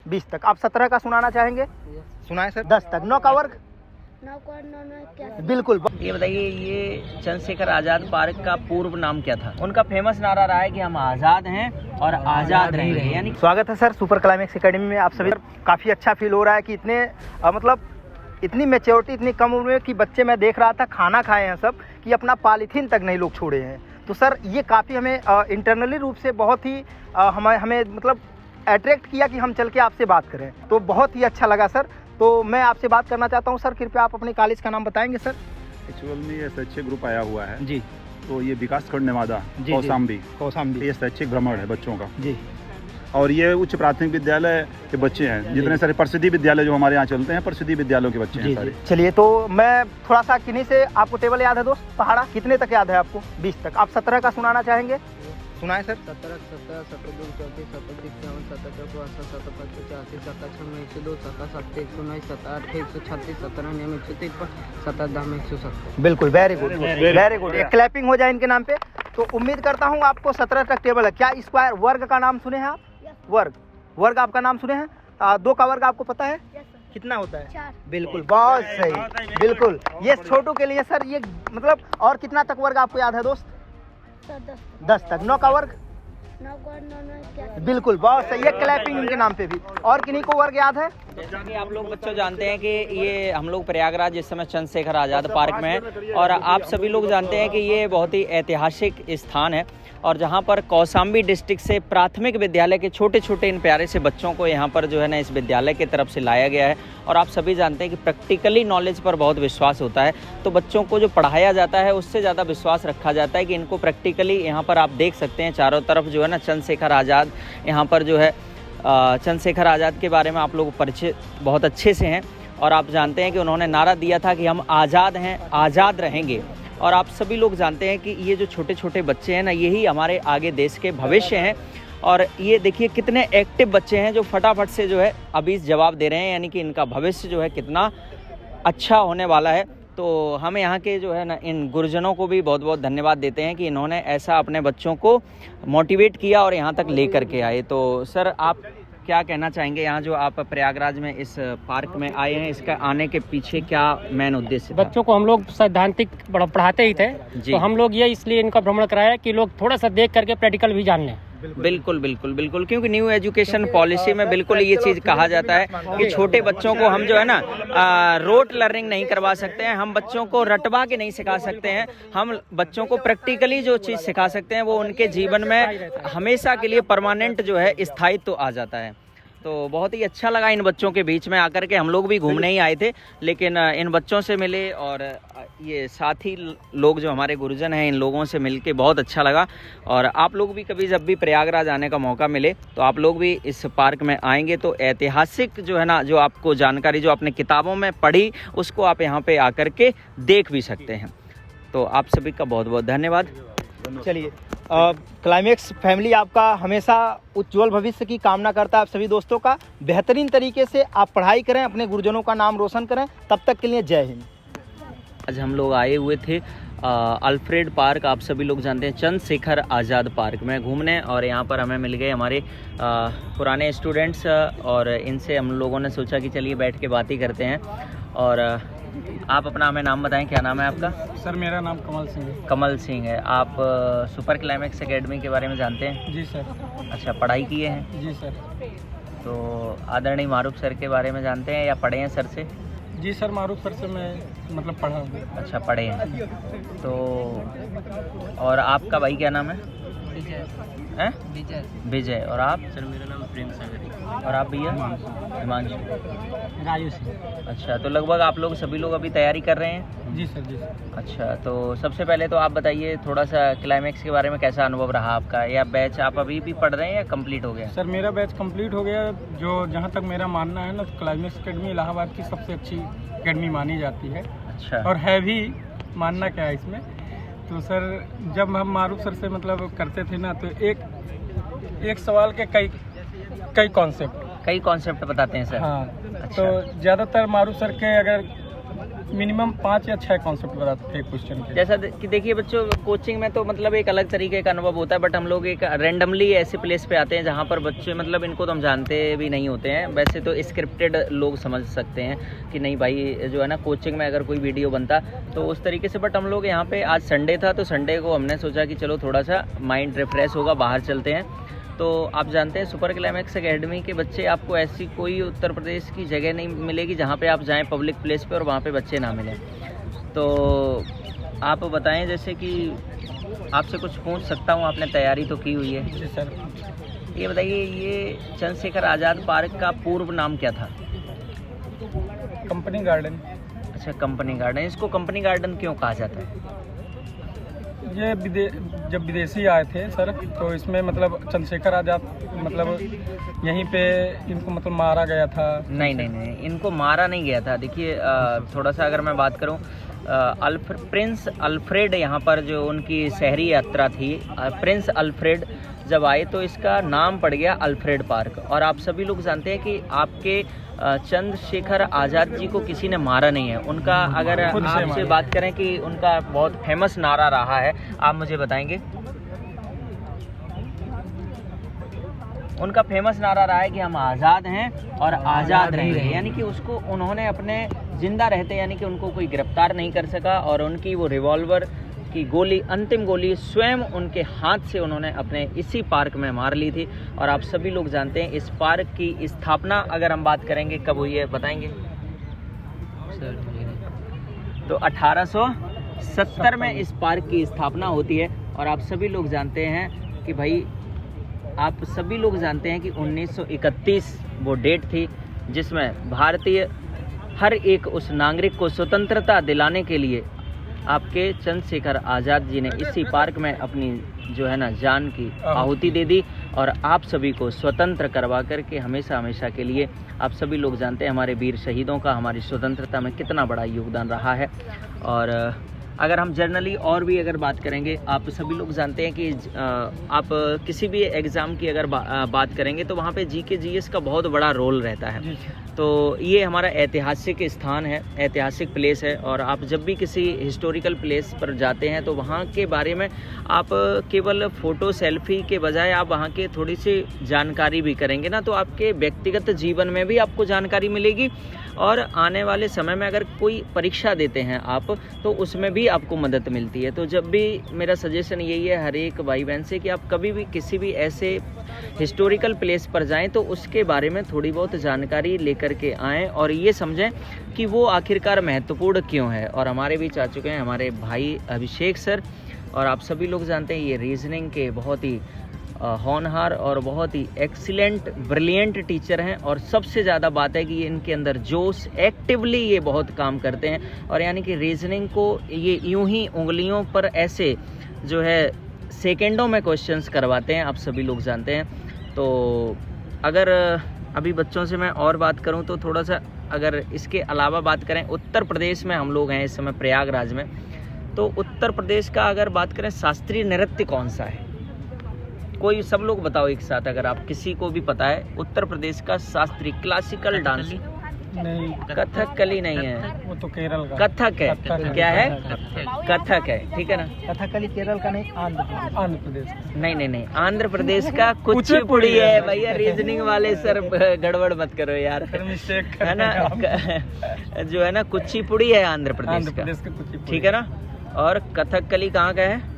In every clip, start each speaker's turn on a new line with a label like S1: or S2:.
S1: 20 तक। आप 17 का सुनाना चाहेंगे? सुनाए सर। 10 तक। 9 का वर्ग?
S2: 9
S1: बिल्कुल।
S3: ये बताइए, ये चंद्रशेखर आजाद पार्क का पूर्व नाम क्या था? उनका फेमस नारा रहा है कि हम आजाद हैं और आजाद रहेंगे। यानी
S1: स्वागत है सर सुपर क्लाइमेक्स एकेडमी में आप सभी। काफ़ी अच्छा फील हो रहा है कि इतने मतलब इतनी मैच्योरिटी इतनी कम उम्र में कि बच्चे, मैं देख रहा था खाना खाए हैं सब, कि अपना पॉलीथीन तक नहीं लोग छोड़े हैं। तो सर ये काफ़ी हमें इंटरनली रूप से बहुत ही हमें मतलब अट्रैक्ट किया कि हम चल के आपसे बात करें, तो बहुत ही अच्छा लगा सर। तो मैं आपसे बात करना चाहता हूँ सर, कृपया आप अपने कॉलेज का नाम बताएंगे सर?
S4: एक्चुअल में ये शैक्षिक ग्रुप आया हुआ है
S1: जी।
S4: तो ये विकास खंड नेवादा कौसाम्बी ये शैक्षिक भ्रमण है बच्चों का
S1: जी।
S4: और ये उच्च प्राथमिक विद्यालय के बच्चे हैं, जितने सारे प्रसिद्धि विद्यालय जो हमारे यहाँ चलते हैं, प्रसिद्धि विद्यालयों के बच्चे हैं सारे।
S1: चलिए, तो मैं थोड़ा सा किन्हीं से, आपको टेबल याद है दोस्त? पहाड़ा कितने तक याद है आपको? 20 तक। आप 17 का सुनाना चाहेंगे? सुनाए सर।
S2: 17 17 17 34 37 51 77 88 85 86 102 77 119 17 136 17 153 17 170।
S1: बिल्कुल, वेरी गुड वेरी गुड। एक क्लैपिंग हो जाए इनके नाम पे। तो उम्मीद करता हूँ आपको 17 तक टेबल है। क्या स्क्वायर वर्ग का नाम सुने हैं आप? वर्ग आपका नाम सुने हैं? 2 का वर्ग आपको पता है कितना होता है? 4। बिल्कुल, बहुत सही, बिल्कुल। ये छोटू के लिए सर, ये मतलब। और कितना तक वर्ग आपको याद है दोस्त? 10 तक। 9 का वर्ग?
S2: 9
S1: बिल्कुल, बहुत सही। ये क्लैपिंग इनके नाम पे भी। और किन्हीं को वर्ग याद है?
S3: जैसा कि आप लोग बच्चों जानते हैं कि ये हम लोग प्रयागराज इस समय चंद्रशेखर आजाद पार्क में है, और आप सभी लोग जानते हैं कि ये बहुत ही ऐतिहासिक स्थान है, और जहाँ पर कौसाम्बी डिस्ट्रिक्ट से प्राथमिक विद्यालय के छोटे छोटे इन प्यारे से बच्चों को यहाँ पर जो है ना इस विद्यालय की तरफ से लाया गया है। और आप सभी जानते हैं कि प्रैक्टिकली नॉलेज पर बहुत विश्वास होता है, तो बच्चों को जो पढ़ाया जाता है उससे ज़्यादा विश्वास रखा जाता है कि इनको प्रैक्टिकली यहाँ पर आप देख सकते हैं चारों तरफ जो है ना चंद्रशेखर आज़ाद, यहाँ पर जो है चंद्रशेखर आज़ाद के बारे में आप लोग परिचित बहुत अच्छे से हैं। और आप जानते हैं कि उन्होंने नारा दिया था कि हम आज़ाद हैं, आज़ाद रहेंगे। और आप सभी लोग जानते हैं कि ये जो छोटे छोटे बच्चे हैं ना, यही हमारे आगे देश के भविष्य हैं। और ये देखिए कितने एक्टिव बच्चे हैं जो फटाफट से जो है अभी जवाब दे रहे हैं, यानी कि इनका भविष्य जो है कितना अच्छा होने वाला है। तो हम यहाँ के जो है ना इन गुरुजनों को भी बहुत बहुत धन्यवाद देते हैं कि इन्होंने ऐसा अपने बच्चों को मोटिवेट किया और यहाँ तक ले करके आए। तो सर आप क्या कहना चाहेंगे, यहाँ जो आप प्रयागराज में इस पार्क में आए हैं, इसका आने के पीछे क्या मेन उद्देश्य था?
S5: बच्चों को हम लोग सैद्धांतिक पढ़ाते ही थे, तो हम लोग ये इसलिए इनका भ्रमण कराया कि लोग थोड़ा सा देख करके प्रैक्टिकल भी जान लें।
S3: बिल्कुल बिल्कुल बिल्कुल, क्योंकि न्यू एजुकेशन पॉलिसी में बिल्कुल ये चीज़ कहा जाता है कि छोटे बच्चों को हम जो है ना रोट लर्निंग नहीं करवा सकते हैं, हम बच्चों को रटवा के नहीं सिखा सकते हैं। हम बच्चों को प्रैक्टिकली जो चीज़ सिखा सकते हैं वो उनके जीवन में हमेशा के लिए परमानेंट जो है स्थायित्व आ जाता है। तो बहुत ही अच्छा लगा इन बच्चों के बीच में आकर के। हम लोग भी घूमने ही आए थे, लेकिन इन बच्चों से मिले और ये साथी लोग जो हमारे गुरुजन हैं, इन लोगों से मिलके बहुत अच्छा लगा। और आप लोग भी कभी जब भी प्रयागराज आने का मौका मिले तो आप लोग भी इस पार्क में आएंगे तो ऐतिहासिक जो है ना, जो आपको जानकारी जो आपने किताबों में पढ़ी उसको आप यहाँ पे आकर के देख भी सकते हैं। तो आप सभी का बहुत बहुत धन्यवाद।
S1: चलिए, क्लाइमेक्स फैमिली आपका हमेशा उज्जवल भविष्य की कामना करता है। आप सभी दोस्तों का बेहतरीन तरीके से आप पढ़ाई करें, अपने गुरुजनों का नाम रोशन करें। तब तक के लिए जय हिंद।
S3: आज हम लोग आए हुए थे अल्फ्रेड पार्क, आप सभी लोग जानते हैं चंद्रशेखर आज़ाद पार्क में घूमने, और यहाँ पर हमें मिल गए हमारे पुराने स्टूडेंट्स, और इनसे हम लोगों ने सोचा कि चलिए बैठ के बात ही करते हैं। और आप अपना हमें नाम बताएं, क्या नाम है आपका?
S5: सर मेरा नाम कमल सिंह है।
S3: कमल सिंह है। आप सुपर क्लाइमेक्स एकेडमी के बारे में जानते हैं?
S5: जी सर।
S3: अच्छा, पढ़ाई किए हैं?
S5: जी सर।
S3: तो आदरणीय मारूफ सर के बारे में जानते हैं या पढ़े हैं सर से?
S5: जी सर, मारूफ सर से मैं मतलब पढ़ा हूँ।
S3: अच्छा, पढ़े हैं। तो और आपका भाई क्या नाम है? विजय। और आप?
S5: सर मेरा नाम प्रेम सागर है।
S3: और आप भैया? हिमांशु।
S5: राजू सिंह।
S3: अच्छा, तो लगभग आप लोग सभी लोग अभी तैयारी कर रहे हैं?
S5: जी सर। जी सर।
S3: अच्छा, तो सबसे पहले तो आप बताइए थोड़ा सा क्लाइमेक्स के बारे में, कैसा अनुभव रहा आपका? या बैच आप अभी भी पढ़ रहे हैं या कंप्लीट हो गया?
S5: सर मेरा बैच कंप्लीट हो गया। जो जहाँ तक मेरा मानना है ना, क्लाइमेक्स एकेडमी इलाहाबाद की सबसे अच्छी एकेडमी मानी जाती है।
S3: अच्छा।
S5: और है भी, मानना क्या है इसमें। तो सर जब हम मारूफ सर से मतलब करते थे ना, तो एक सवाल के कई कॉन्सेप्ट
S3: बताते हैं सर।
S5: हाँ।
S3: अच्छा।
S5: तो ज़्यादातर मारूफ सर के अगर मिनिमम 5 या 6 कॉन्सेप्ट बताते थे क्वेश्चन के।
S3: जैसा कि देखिए बच्चों, कोचिंग में तो मतलब एक अलग तरीके का अनुभव होता है, बट हम लोग एक रैंडमली ऐसे प्लेस पे आते हैं जहाँ पर बच्चे मतलब इनको तो हम जानते भी नहीं होते हैं। वैसे तो स्क्रिप्टेड लोग समझ सकते हैं कि नहीं भाई जो है ना कोचिंग में अगर कोई वीडियो बनता तो उस तरीके से, बट हम लोग यहाँ पे आज संडे था तो संडे को हमने सोचा कि चलो थोड़ा सा माइंड रिफ्रेश होगा, बाहर चलते हैं। तो आप जानते हैं सुपर क्लाइमैक्स एकेडमी के बच्चे, आपको ऐसी कोई उत्तर प्रदेश की जगह नहीं मिलेगी जहाँ पे आप जाएं पब्लिक प्लेस पे और वहाँ पे बच्चे ना मिलें। तो आप बताएं, जैसे कि आपसे कुछ पूछ सकता हूँ, आपने तैयारी तो की हुई है।
S5: जी सर।
S3: ये बताइए, ये चंद्रशेखर आज़ाद पार्क का पूर्व नाम क्या था?
S5: Company garden.
S3: अच्छा, कंपनी गार्डन। इसको कंपनी गार्डन क्यों कहा जाता है?
S5: ये जब विदेशी आए थे सर, तो इसमें मतलब चंद्रशेखर आज़ाद मतलब यहीं पे इनको मतलब मारा गया था।
S3: नहीं, इनको मारा नहीं गया था। देखिए थोड़ा सा अगर मैं बात करूं, प्रिंस अल्फ्रेड यहाँ पर जो उनकी शहरी यात्रा थी, प्रिंस अल्फ्रेड जब आए तो इसका नाम पड़ गया अल्फ्रेड पार्क। और आप सभी लोग जानते हैं कि आपके चंद्रशेखर आज़ाद जी को किसी ने मारा नहीं है। उनका अगर आपसे बात करें कि उनका बहुत फेमस नारा रहा है, आप मुझे बताएंगे? उनका फेमस नारा रहा है कि हम आज़ाद हैं और आज़ाद रहेंगे, यानी कि उसको उन्होंने अपने जिंदा रहते यानी कि उनको कोई गिरफ्तार नहीं कर सका, और उनकी वो रिवॉल्वर की गोली, अंतिम गोली स्वयं उनके हाथ से उन्होंने अपने इसी पार्क में मार ली थी। और आप सभी लोग जानते हैं इस पार्क की स्थापना अगर हम बात करेंगे कब हुई है, बताएंगे? तो 1870 में इस पार्क की स्थापना होती है। और आप सभी लोग जानते हैं कि भाई, आप सभी लोग जानते हैं कि 1931 वो डेट थी जिसमें भारतीय हर एक उस नागरिक को स्वतंत्रता दिलाने के लिए आपके चंद्रशेखर आज़ाद जी ने इसी पार्क में अपनी जो है ना जान की आहुति दे दी, और आप सभी को स्वतंत्र करवा करके हमेशा हमेशा के लिए, आप सभी लोग जानते हैं हमारे वीर शहीदों का हमारी स्वतंत्रता में कितना बड़ा योगदान रहा है। और अगर हम जनरली और भी अगर बात करेंगे, आप सभी लोग जानते हैं कि आप किसी भी एग्ज़ाम की अगर बात करेंगे तो वहाँ पे जीके जीएस का बहुत बड़ा रोल रहता है। तो ये हमारा ऐतिहासिक स्थान है, ऐतिहासिक प्लेस है, और आप जब भी किसी हिस्टोरिकल प्लेस पर जाते हैं तो वहाँ के बारे में आप केवल फ़ोटो सेल्फी के बजाय आप वहाँ के थोड़ी सी जानकारी भी करेंगे ना, तो आपके व्यक्तिगत जीवन में भी आपको जानकारी मिलेगी, और आने वाले समय में अगर कोई परीक्षा देते हैं आप तो उसमें भी आपको मदद मिलती है। तो जब भी मेरा सजेशन यही है हर एक भाई बहन से कि आप कभी भी किसी भी ऐसे हिस्टोरिकल प्लेस पर जाएं तो उसके बारे में थोड़ी बहुत जानकारी लेकर के आएँ और ये समझें कि वो आखिरकार महत्वपूर्ण क्यों है। और हमारे बीच आ चुके हैं हमारे भाई अभिषेक सर, और आप सभी लोग जानते हैं ये रीजनिंग के बहुत ही होनहार और बहुत ही एक्सीलेंट ब्रिलियंट टीचर हैं। और सबसे ज़्यादा बात है कि इनके अंदर जोश, एक्टिवली ये बहुत काम करते हैं, और यानी कि रीजनिंग को ये यूं ही उंगलियों पर ऐसे जो है सेकेंडों में क्वेश्चंस करवाते हैं, आप सभी लोग जानते हैं। तो अगर अभी बच्चों से मैं और बात करूं तो थोड़ा सा अगर इसके अलावा बात करें, उत्तर प्रदेश में हम लोग हैं इस समय प्रयागराज में, तो उत्तर प्रदेश का अगर बात करें शास्त्रीय नृत्य कौन सा है? कोई सब लोग बताओ एक साथ, अगर आप किसी को भी पता है उत्तर प्रदेश का शास्त्रीय क्लासिकल डांस।
S5: नहीं,
S3: कथकली नहीं है,
S5: वो तो केरल का
S3: कथक है। क्या है? कथक है, ठीक है ना।
S1: कथकली केरल का नहीं,
S5: आंध्र प्रदेश का।
S3: नहीं, आंध्र प्रदेश का कुचिपुड़ी है भैया। रीजनिंग वाले सर गड़बड़ मत करो यार,
S5: मिस्टेक
S3: है ना। जो है ना कुचिपुड़ी है आंध्र प्रदेश का, ठीक है ना। और कथकली कहाँ का है?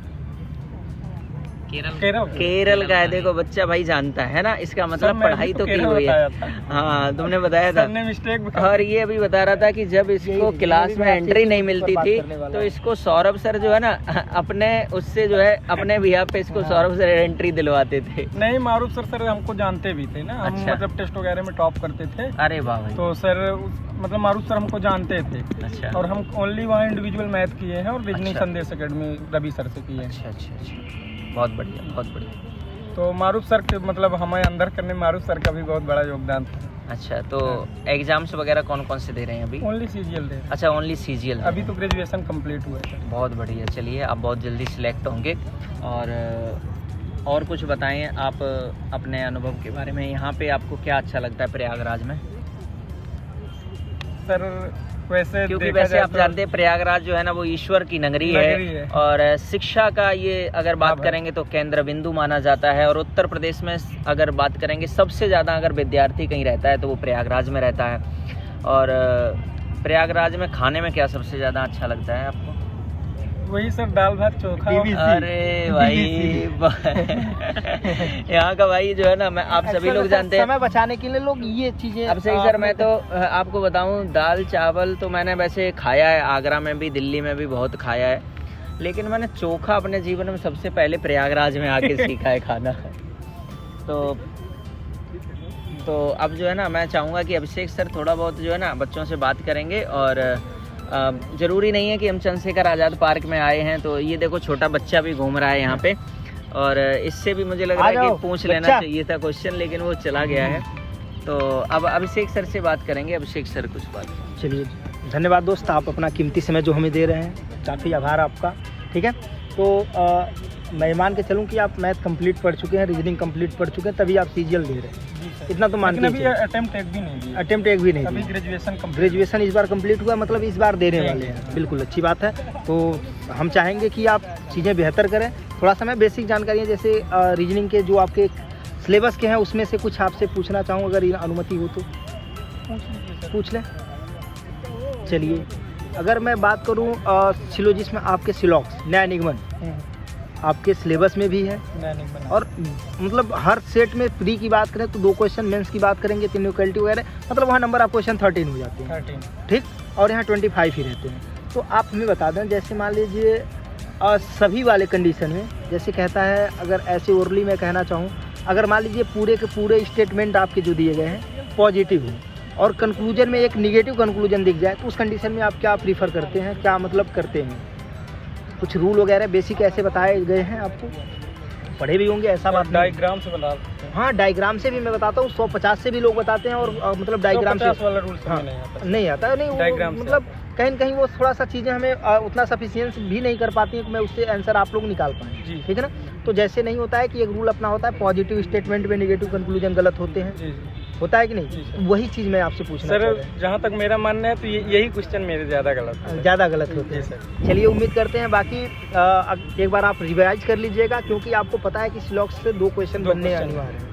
S3: केरल का है। देखो बच्चा भाई जानता है ना, इसका मतलब पढ़ाई तो की हुई है। हाँ, तुमने बताया था।
S5: मिस्टेक।
S3: और ये अभी बता रहा था कि जब इसको क्लास में एंट्री नहीं मिलती थी तो इसको सौरभ सर जो है ना अपने उससे जो है अपने बिहार पे इसको सौरभ सर एंट्री दिलवाते थे।
S5: नहीं, मारूफ सर हमको जानते भी थे ना, हम मतलब टेस्ट वगैरह में टॉप करते थे।
S3: अरे वाह भाई।
S5: तो सर मतलब मारूफ सर हमको जानते थे।
S3: अच्छा।
S5: और हम ओनली वहाँ इंडिविजुअल मैथ किए हैं और रीजनिंग संदेश अकेडमी रवि सर से किए हैं।
S3: अच्छा, बहुत बढ़िया, बहुत बढ़िया।
S5: तो मारूफ सर के मतलब हमें अंदर करने में मारूफ सर का भी बहुत बड़ा योगदान था।
S3: अच्छा, तो एग्जाम्स वगैरह कौन कौन से दे रहे हैं अभी?
S5: ओनली सीजीएल दे।
S3: अच्छा, ओनली सीजीएल।
S5: अभी तो ग्रेजुएशन कंप्लीट हुआ है।
S3: बहुत बढ़िया, चलिए आप बहुत जल्दी सिलेक्ट होंगे। और कुछ बताएं आप अपने अनुभव के बारे में, यहाँ पे आपको क्या अच्छा लगता है प्रयागराज में?
S5: सर वैसे
S3: क्योंकि
S5: देखा
S3: वैसे
S5: जाए
S3: आप
S5: तो
S3: जानते हैं प्रयागराज जो है ना वो ईश्वर की नगरी है और शिक्षा का ये अगर बात करेंगे तो केंद्र बिंदु माना जाता है। और उत्तर प्रदेश में अगर बात करेंगे सबसे ज़्यादा अगर विद्यार्थी कहीं रहता है तो वो प्रयागराज में रहता है। और प्रयागराज में खाने में क्या सबसे ज़्यादा अच्छा लगता है आपको?
S5: वही सर दाल भात चोखा।
S3: अरे भाई यहाँ का भाई जो है ना, मैं आप सभी लोग जानते हैं
S1: समय बचाने के लिए लोग ये चीजें।
S3: अब सही सर, मैं तो आपको बताऊं दाल चावल तो मैंने वैसे खाया है, आगरा में भी दिल्ली में भी बहुत खाया है, लेकिन मैंने चोखा अपने जीवन में सबसे पहले प्रयागराज में आके सीखा है खाना। तो अब जो है ना मैं चाहूँगा कि अभिषेक सर थोड़ा बहुत जो है ना बच्चों से बात करेंगे। और ज़रूरी नहीं है कि हम चंद्रशेखर आज़ाद पार्क में आए हैं, तो ये देखो छोटा बच्चा भी घूम रहा है यहाँ पे, और इससे भी मुझे लग रहा है कि पूछ लेना चाहिए था क्वेश्चन, लेकिन वो चला गया है। तो अब अभिषेक सर से बात करेंगे। अभिषेक सर कुछ बात।
S1: चलिए, धन्यवाद दोस्त, आप अपना कीमती समय जो हमें दे रहे हैं, काफ़ी आभार आपका। ठीक है, तो मैं मान के चलूँ कि आप मैथ कंप्लीट पढ़ चुके हैं, रीजनिंग कंप्लीट पढ़ चुके हैं, तभी आप सीजीएल दे रहे हैं, इतना तो मान के
S5: अभी अटेम्प्ट एक भी नहीं दिया।
S1: अटेम्प्ट एक भी नहीं
S5: अभी
S1: दिया।
S5: ग्रेजुएशन
S1: इस बार कंप्लीट हुआ, मतलब इस बार देने वाले हैं। बिल्कुल अच्छी बात है। तो हम चाहेंगे कि आप चीज़ें बेहतर करें। थोड़ा सा मैं बेसिक जानकारियाँ जैसे रीजनिंग के जो आपके सिलेबस के हैं उसमें से कुछ आपसे पूछना चाहूँ, अगर अनुमति हो तो पूछ लें। चलिए, अगर मैं बात करूँ सिलोजिस्ट में आपके सिलॉक्स नया निगमन आपके सिलेबस में भी है, और मतलब हर सेट में प्री की बात करें तो 2 क्वेश्चन, मेंस की बात करेंगे 3 इक्वलिटी वगैरह, मतलब वहाँ नंबर आप क्वेश्चन 13 हो जाते हैं। ठीक, और यहाँ 25 ही रहते हैं। तो आप हमें बता दें, जैसे मान लीजिए सभी वाले कंडीशन में जैसे कहता है, अगर ऐसे ओरली मैं कहना चाहूँ, अगर मान लीजिए पूरे के पूरे स्टेटमेंट आपके जो दिए गए हैं पॉजिटिव हो और कंक्लूजन में एक निगेटिव कंक्लूजन दिख जाए, तो उस कंडीशन में आप क्या प्रीफर करते हैं, क्या मतलब करते हैं? कुछ रूल वगैरह बेसिक ऐसे बताए गए हैं, आपको पढ़े भी होंगे, ऐसा बात
S5: डायग्राम से बता सकते हैं।
S1: हाँ, डायग्राम से भी मैं बताता हूँ, 150 से भी लोग बताते हैं, और मतलब डायग्राम से
S5: वाला रूल नहीं आता
S1: नहीं, डायग्राम मतलब कहीं न कहीं वो थोड़ा सा चीज़ें हमें उतना सफिशियंस भी नहीं कर पाती हैं कि मैं उससे आंसर आप लोग निकाल पाएँ। ठीक है ना? तो जैसे नहीं होता है कि एक रूल अपना होता है, पॉजिटिव स्टेटमेंट में निगेटिव कंक्लूजन गलत होते हैं, होता है कि नहीं? वही चीज़ मैं आपसे पूछना चाह रहा हूं।
S5: जहाँ तक मेरा मानना है तो यही क्वेश्चन मेरे ज़्यादा गलत होते हैं।
S1: चलिए, उम्मीद करते हैं बाकी एक बार आप रिवाइज कर लीजिएगा, क्योंकि आपको पता है कि सिलॉक्स से 2 क्वेश्चन बनने अनिवार्य हैं।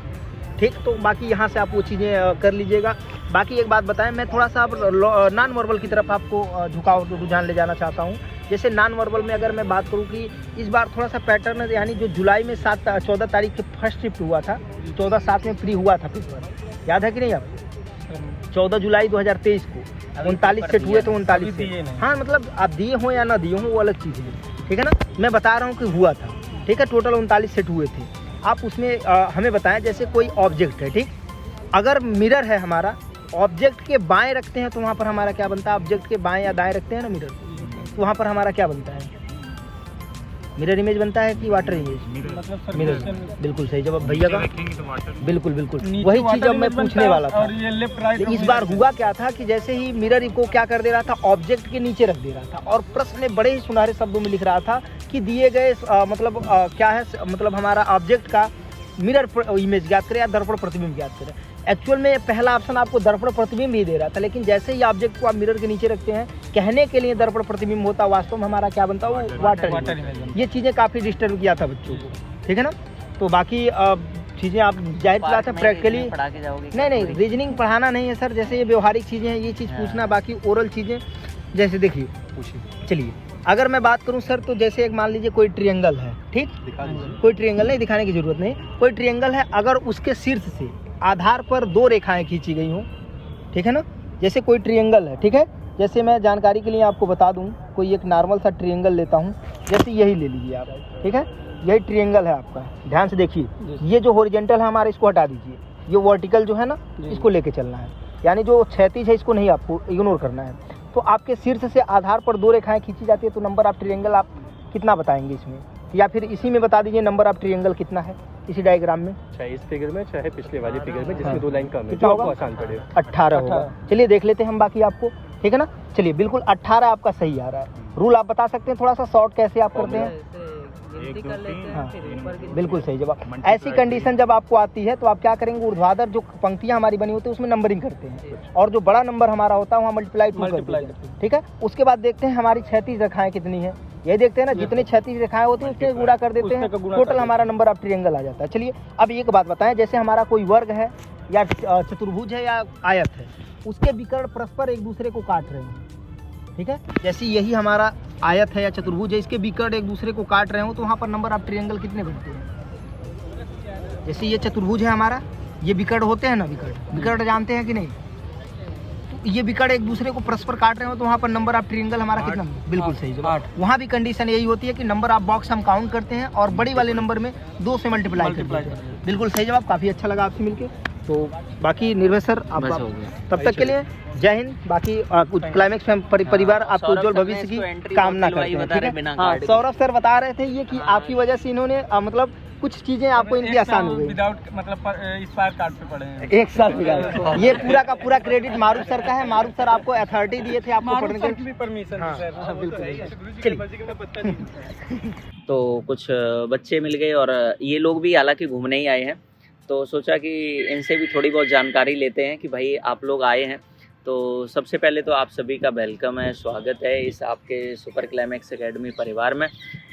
S1: ठीक, तो बाकी यहाँ से आप वो चीज़ें कर लीजिएगा। बाकी एक बात बताएं, मैं थोड़ा सा नॉन वर्बल की तरफ आपको झुकाव रुझान ले जाना चाहता हूँ। जैसे नॉन वर्बल में अगर मैं बात करूँ कि इस बार थोड़ा सा पैटर्न है, यानी जो जुलाई में 14 तारीख के फर्स्ट शिफ्ट हुआ था, 14/7 में फ्री हुआ था पेपर, याद है कि नहीं आपको? 14 जुलाई 2023 को 39 सेट हुए, तो 39 से, हाँ मतलब आप दिए हो या ना दिए हो वो अलग चीज़ है। ठीक है ना? मैं बता रहा हूँ कि हुआ था। ठीक है, टोटल 39 सेट हुए थे। आप उसमें हमें बताएं, जैसे कोई ऑब्जेक्ट है, ठीक, अगर मिरर है हमारा, ऑब्जेक्ट के बाएं रखते हैं तो वहाँ पर हमारा क्या बनता है? ऑब्जेक्ट के बाएं या दाएं रखते हैं ना मिरर, तो वहाँ पर हमारा क्या बनता है? मिरर इमेज बनता है कि वाटर इमेज? मतलब मिरर, बिल्कुल सही जवाब भैया का। बिल्कुल वही चीज़ अब मैं पूछने वाला था।
S5: और ये लेफ्ट राइट
S1: इस बार हुआ क्या था कि जैसे ही मिरर को क्या कर दे रहा था, ऑब्जेक्ट के नीचे रख दे रहा था, और प्रश्न में बड़े ही सुनहरे शब्दों में लिख रहा था कि दिए गए मतलब क्या है, मतलब हमारा ऑब्जेक्ट का मिरर इमेज ज्ञात करें या दर्पण प्रतिबिंब ज्ञात करें। एक्चुअल में पहला ऑप्शन आपको दर्पण प्रतिबिंब ही दे रहा था, लेकिन जैसे ही ऑब्जेक्ट को आप मिरर के नीचे रखते हैं, कहने के लिए दर्पण प्रतिबिंब होता, वास्तव में हमारा क्या बनता है? वो वाटर इमेज। ये चीज़ें काफ़ी डिस्टर्ब किया था बच्चों को। ठीक है ना? तो बाकी चीज़ें आप जाहिर बात है प्रैक्टिकली
S3: पढ़ा के जाओगे?
S1: नहीं, रीजनिंग पढ़ाना नहीं है सर, जैसे ये व्यवहारिक चीज़ें हैं, ये चीज़ पूछना। बाकी ओरल चीज़ें जैसे देखिए, पूछिए। चलिए, अगर मैं बात करूं सर, तो जैसे एक मान लीजिए कोई ट्रायंगल है, ठीक, कोई ट्रायंगल नहीं, दिखाने की जरूरत नहीं, कोई ट्रायंगल है, अगर उसके शीर्ष से आधार पर 2 रेखाएं खींची गई हों, ठीक है ना? जैसे कोई ट्रायंगल है, ठीक है, जैसे मैं जानकारी के लिए आपको बता दूं, कोई एक नॉर्मल सा ट्रायंगल लेता हूं, जैसे यही ले लीजिए आप, ठीक है, यही ट्रायंगल है आपका, ध्यान से देखिए, ये जो हॉरिजॉन्टल है हमारा, इसको हटा दीजिए, ये वर्टिकल जो है ना, इसको लेके चलना है, यानी जो क्षैतिज है इसको नहीं, आपको इग्नोर करना है। तो आपके शीर्ष से आधार पर 2 रेखाएं खींची जाती है, तो नंबर ऑफ ट्रायंगल आप कितना बताएंगे इसमें, या फिर इसी में बता दीजिए नंबर ऑफ ट्रायंगल कितना है इसी डायग्राम में,
S5: चाहे इस फिगर में चाहे पिछले वाली फिगर में, जिसमें 2 लाइन कम है,
S1: कितना होगा?
S5: आसान पड़ेगा,
S1: 18 होगा। चलिए देख लेते हैं हम बाकी आपको, ठीक है ना? चलिए, बिल्कुल 18 आपका सही आ रहा है। रूल आप बता सकते हैं थोड़ा सा शॉर्ट, कैसे आप करते हैं?
S2: गिनती कर लेते हैं,
S1: हाँ।
S2: फिर ऊपर गिनती
S1: बिल्कुल सही जवाब। ऐसी कंडीशन जब आपको आती है तो आप क्या करेंगे, ऊर्ध्वाधर जो पंक्तियां हमारी बनी होती है उसमें नंबरिंग करते हैं और जो बड़ा नंबर हमारा होता है वहाँ मल्टीप्लाई टू करते हैं। ठीक है, उसके बाद देखते हैं हमारी क्षैतिज रेखाएं कितनी है, ये देखते हैं ना, जितनी क्षैतिज रेखाएं होती है उससे गुणा कर देते हैं, टोटल हमारा नंबर ऑफ ट्रायंगल आ जाता है। चलिए अब एक बात बताएं, जैसे हमारा कोई वर्ग है या चतुर्भुज है या आयत है, उसके विकर्ण परस्पर एक दूसरे को काट रहे हैं। ठीक है, जैसे यही हमारा आयत है या चतुर्भुज है, इसके विकर्ण एक दूसरे को काट रहे हो तो वहाँ पर नंबर ऑफ ट्रायंगल कितने बनते हैं। जैसे ये चतुर्भुज है हमारा, ये विकर्ण होते हैं ना, विकर्ण जानते हैं कि नहीं, तो ये विकर्ण एक दूसरे को परस्पर काट रहे हो तो वहाँ पर नंबर ऑफ ट्रायंगल हमारा कितना, बिल्कुल सही जवाब। वहाँ भी कंडीशन यही होती है कि नंबर ऑफ बॉक्स हम काउंट करते हैं और बड़ी वाले नंबर में 2 से मल्टीप्लाई करते हैं। बिल्कुल सही जवाब, काफ़ी अच्छा लगा आपसे मिलके। तो बाकी निर्भय सर आप तब तक के लिए जय हिंद। बाकी क्लाइमेक्स परिवार आपको उज्जवल भविष्य की कामना करते हैं। ठीक है, हाँ, सौरभ सर बता रहे थे ये कि आपकी वजह से इन्होंने मतलब कुछ चीजें आपको इनकी आसान हो गई।
S5: विदाउट मतलब एक्सपायर कार्ड पे पड़े हैं।
S1: एक साल बिगाड़, ये पूरा का पूरा क्रेडिट मारूफ सर का है। मारूफ सर आपको अथॉरिटी दिए थे आपको पढ़ने के,
S5: परमिशन सर।
S1: बिल्कुल।
S3: तो कुछ बच्चे मिल गए और ये लोग भी हालांकि घूमने ही आए हैं, तो सोचा कि इनसे भी थोड़ी बहुत जानकारी लेते हैं कि भाई आप लोग आए हैं। तो सबसे पहले तो आप सभी का वेलकम है, स्वागत है इस आपके सुपर क्लाइमेक्स एकेडमी परिवार में।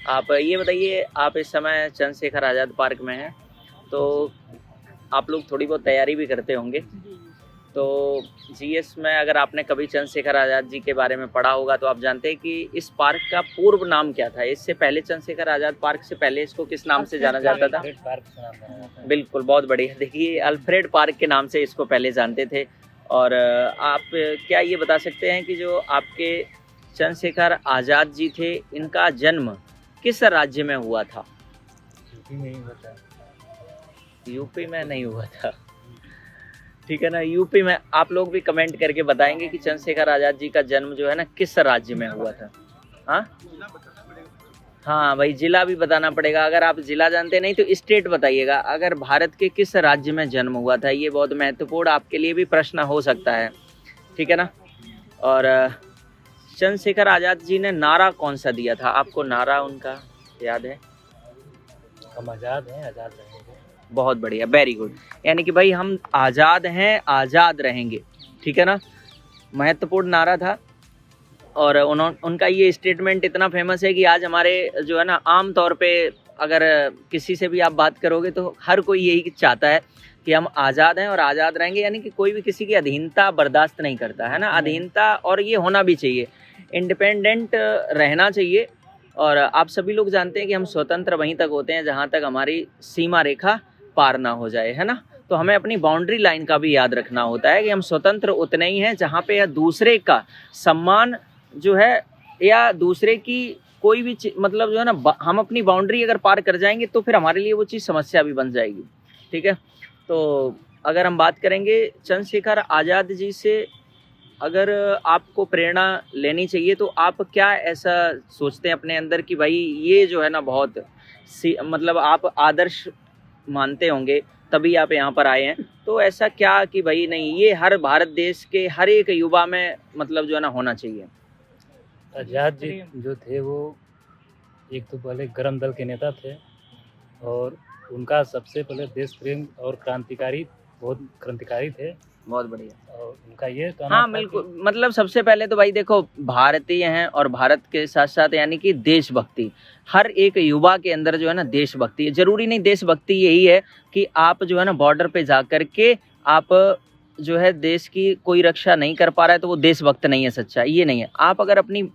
S3: आप ये बताइए, आप इस समय चंद्रशेखर आज़ाद पार्क में हैं, तो आप लोग थोड़ी बहुत तैयारी भी करते होंगे। तो जीएस में अगर आपने कभी चंद्रशेखर आज़ाद जी के बारे में पढ़ा होगा तो आप जानते हैं कि इस पार्क का पूर्व नाम क्या था। इससे पहले चंद्रशेखर आज़ाद पार्क से पहले इसको किस नाम से जाना जाता था? बिल्कुल, बहुत बढ़िया। देखिए, अल्फ्रेड पार्क के नाम से इसको पहले जानते थे। और आप क्या ये बता सकते हैं कि जो आपके चंद्रशेखर आज़ाद जी थे, इनका जन्म किस राज्य में हुआ था? यूपी में नहीं हुआ था, ठीक है ना। यूपी में आप लोग भी कमेंट करके बताएंगे कि चंद्रशेखर आज़ाद जी का जन्म जो है ना किस राज्य में हुआ था। हाँ भाई, जिला भी बताना पड़ेगा। अगर आप जिला जानते नहीं तो स्टेट बताइएगा। अगर भारत के किस राज्य में जन्म हुआ था, ये बहुत महत्वपूर्ण आपके लिए भी प्रश्न हो सकता है, ठीक है ना। और चंद्रशेखर आज़ाद जी ने नारा कौन सा दिया था? आपको नारा उनका याद है?
S6: हम आज़ाद हैं, आज़ाद रहेंगे।
S3: बहुत बढ़िया, वेरी गुड। यानी कि भाई हम आज़ाद हैं, आज़ाद रहेंगे, ठीक है ना। महत्वपूर्ण नारा था। और उनका ये स्टेटमेंट इतना फेमस है कि आज हमारे जो है ना, आम तौर पे अगर किसी से भी आप बात करोगे तो हर कोई यही चाहता है कि हम आज़ाद हैं और आज़ाद रहेंगे। यानी कि कोई भी किसी की अधीनता बर्दाश्त नहीं करता है ना, अधीनता, और ये होना भी चाहिए, इंडिपेंडेंट रहना चाहिए। और आप सभी लोग जानते हैं कि हम स्वतंत्र वहीं तक होते हैं जहाँ तक हमारी सीमा रेखा पार ना हो जाए, है ना। तो हमें अपनी बाउंड्री लाइन का भी याद रखना होता है कि हम स्वतंत्र उतने ही हैं जहाँ पे दूसरे का सम्मान जो है या दूसरे की कोई भी मतलब जो है ना, हम अपनी बाउंड्री अगर पार कर जाएंगे तो फिर हमारे लिए वो चीज़ समस्या भी बन जाएगी, ठीक है। तो अगर हम बात करेंगे चंद्रशेखर आज़ाद जी से, अगर आपको प्रेरणा लेनी चाहिए तो आप क्या ऐसा सोचते हैं अपने अंदर कि भाई ये जो है ना बहुत मतलब आप आदर्श मानते होंगे तभी आप यहाँ पर आए हैं, तो ऐसा क्या कि भाई नहीं, ये हर भारत देश के हर एक युवा में मतलब जो है ना होना चाहिए?
S6: आज़ाद जी जो थे वो एक तो पहले गर्म दल के नेता थे और उनका सबसे पहले देश प्रेम और बहुत क्रांतिकारी थे।
S3: बहुत बढ़िया।
S6: और उनका ये कहना
S3: हाँ
S6: था
S3: बिल्कुल, मतलब सबसे पहले तो भाई देखो, भारतीय हैं और भारत के साथ साथ यानी कि देशभक्ति, हर एक युवा के अंदर जो है ना देशभक्ति है। जरूरी नहीं देशभक्ति यही है कि आप जो है ना बॉर्डर पे जा करके आप जो है देश की कोई रक्षा नहीं कर पा रहा है तो वो देशभक्त नहीं है, सच्चा ये नहीं है। आप अगर अपनी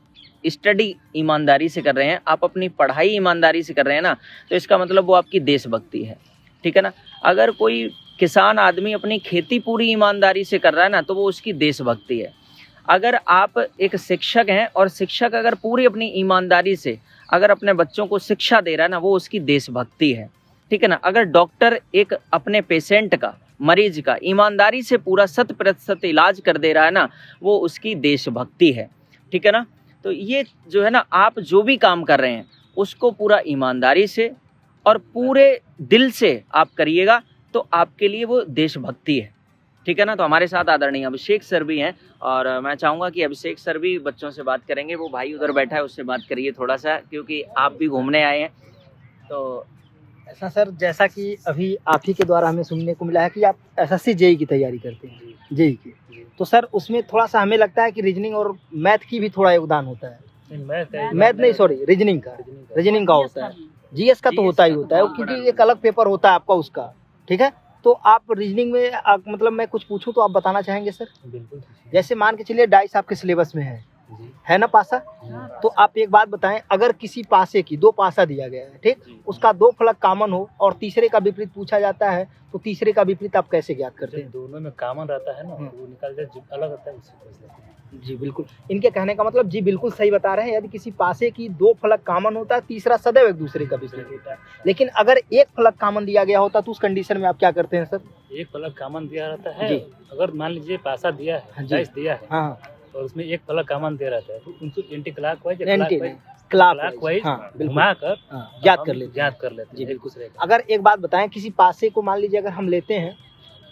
S3: स्टडी ईमानदारी से कर रहे हैं, आप अपनी पढ़ाई ईमानदारी से कर रहे हैं ना, तो इसका मतलब वो आपकी देशभक्ति है, ठीक है ना। अगर कोई किसान आदमी अपनी खेती पूरी ईमानदारी से कर रहा है ना, तो वो उसकी देशभक्ति है। अगर आप एक शिक्षक हैं और शिक्षक अगर पूरी अपनी ईमानदारी से अगर अपने बच्चों को शिक्षा दे रहा है ना, वो उसकी देशभक्ति है, ठीक है ना। अगर डॉक्टर एक अपने पेशेंट का, मरीज का ईमानदारी से पूरा 100% इलाज कर दे रहा है ना, वो उसकी देशभक्ति है, ठीक है ना। तो ये जो है ना, आप जो भी काम कर रहे हैं उसको पूरा ईमानदारी से और पूरे दिल से आप करिएगा तो आपके लिए वो देशभक्ति है, ठीक है ना। तो हमारे साथ आदरणीय अभिषेक सर भी हैं और मैं चाहूँगा कि अभिषेक सर भी बच्चों से बात करेंगे। वो भाई उधर बैठा है, उससे बात करिए थोड़ा सा, क्योंकि आप भी घूमने आए हैं
S1: तो ऐसा सर, जैसा कि अभी आप ही के द्वारा हमें सुनने को मिला है कि आप एसएससी जेई की तैयारी करते हैं, जेई की, तो सर उसमें थोड़ा सा हमें लगता है कि रीजनिंग और मैथ की भी थोड़ा योगदान होता है। मैथ नहीं, सॉरी, रीजनिंग का होता है। जीएस का तो होता ही होता है, क्योंकि एक अलग पेपर होता है आपका उसका, ठीक है। तो आप रीजनिंग में मतलब मैं कुछ पूछूं तो आप बताना चाहेंगे सर?
S6: बिल्कुल।
S1: जैसे मान के चलिए डाइस आपके सिलेबस में है ना पासा, तो आप एक बात बताएं, अगर किसी पासे की 2 पासा दिया गया है, ठीक, उसका 2 फलक कॉमन हो और तीसरे का विपरीत पूछा जाता है, तो तीसरे का विपरीत आप कैसे ज्ञात करते हैं?
S6: दोनों में कॉमन रहता है ना, वो निकल जाए, जो अलग रहता है उससे पूछ लेते हैं।
S1: जी बिल्कुल, इनके कहने का मतलब जी बिल्कुल सही बता रहे हैं। यदि किसी पासे की 2 फलक कॉमन होता है, तीसरा सदैव एक दूसरे का विपरीत होता है। लेकिन अगर एक फलक कॉमन दिया गया होता तो उस कंडीशन में आप क्या करते हैं सर?
S6: एक फलक कॉमन दिया रहता है,
S1: जी।
S6: अगर मान लीजिए पासा दिया है, डाइस दिया है,
S1: हाँ,
S6: और उसमें एक फलक कॉमन दे रहता है, तो उनको एंटी क्लॉकवाइज
S1: क्लॉकवाइज
S6: घुमाकर
S1: ज्ञात कर लेते हैं।
S6: जी
S1: जी,
S6: बिल्कुल सही।
S1: अगर एक बात बताएं, किसी पासे को मान लीजिए अगर हम लेते हैं,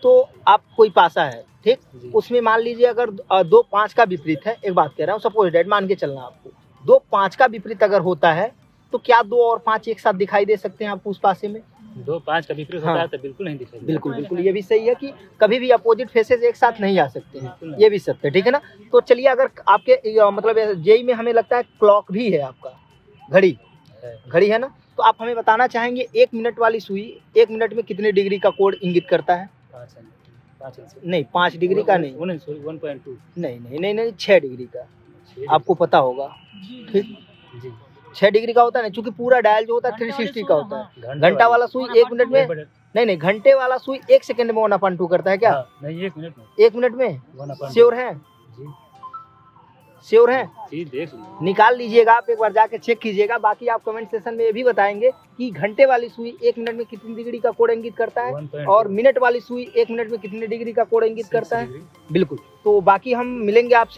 S1: तो आप कोई पासा है, ठीक,
S6: जी।
S1: उसमें मान लीजिए अगर 2 5 का विपरीत है, एक बात कह रहा हूँ, सपोज डेट मान के चलना आपको, 2 5 का विपरीत अगर होता है, तो क्या 2 और 5 एक साथ दिखाई दे सकते हैं आपको उस पासे में?
S6: 2 5 का विपरीत होता है तो बिल्कुल नहीं दिखाई देता।
S1: बिल्कुल, ये भी सही है कि कभी भी अपोजिट फेसेस एक साथ नहीं आ सकते हैं,
S6: बिल्कुल।
S1: ये भी सत्य है, ठीक है ना। तो चलिए, अगर आपके मतलब जेई में हमें लगता है क्लॉक भी है आपका, घड़ी है ना, तो आप हमें बताना चाहेंगे 1 मिनट वाली सुई 1 मिनट में कितने डिग्री का कोण इंगित करता है?
S6: 5
S1: नहीं, 5 डिग्री का नहीं,
S6: 1.2।
S1: नहीं, 6 डिग्री का, आपको पता होगा, ठीक,
S6: जी।
S1: 6 डिग्री का होता है ना, क्योंकि पूरा डायल जो होता है 360 का होता है। घंटा वाला सुई 1 मिनट में, नहीं, घंटे वाला सुई 1 सेकंड में 1/2 करता है क्या?
S6: नहीं, 1 मिनट में
S1: 1 मिनट में
S6: 1/2।
S1: श्योर है?
S6: जी
S1: श्योर है?
S6: जी, देख लीजिए।
S1: निकाल लीजिएगा, आप एक बार जाके चेक कीजिएगा। बाकी आप कमेंट सेशन में ये भी बताएंगे कि घंटे वाली सुई 1 मिनट में कितनी डिग्री का कोण इंगित करता है
S6: 1.2।
S1: और मिनट वाली सुई 1 मिनट में कितने डिग्री का कोण इंगित करता है।
S6: डिग्री।
S1: बिल्कुल, तो बाकी हम मिलेंगे आपसे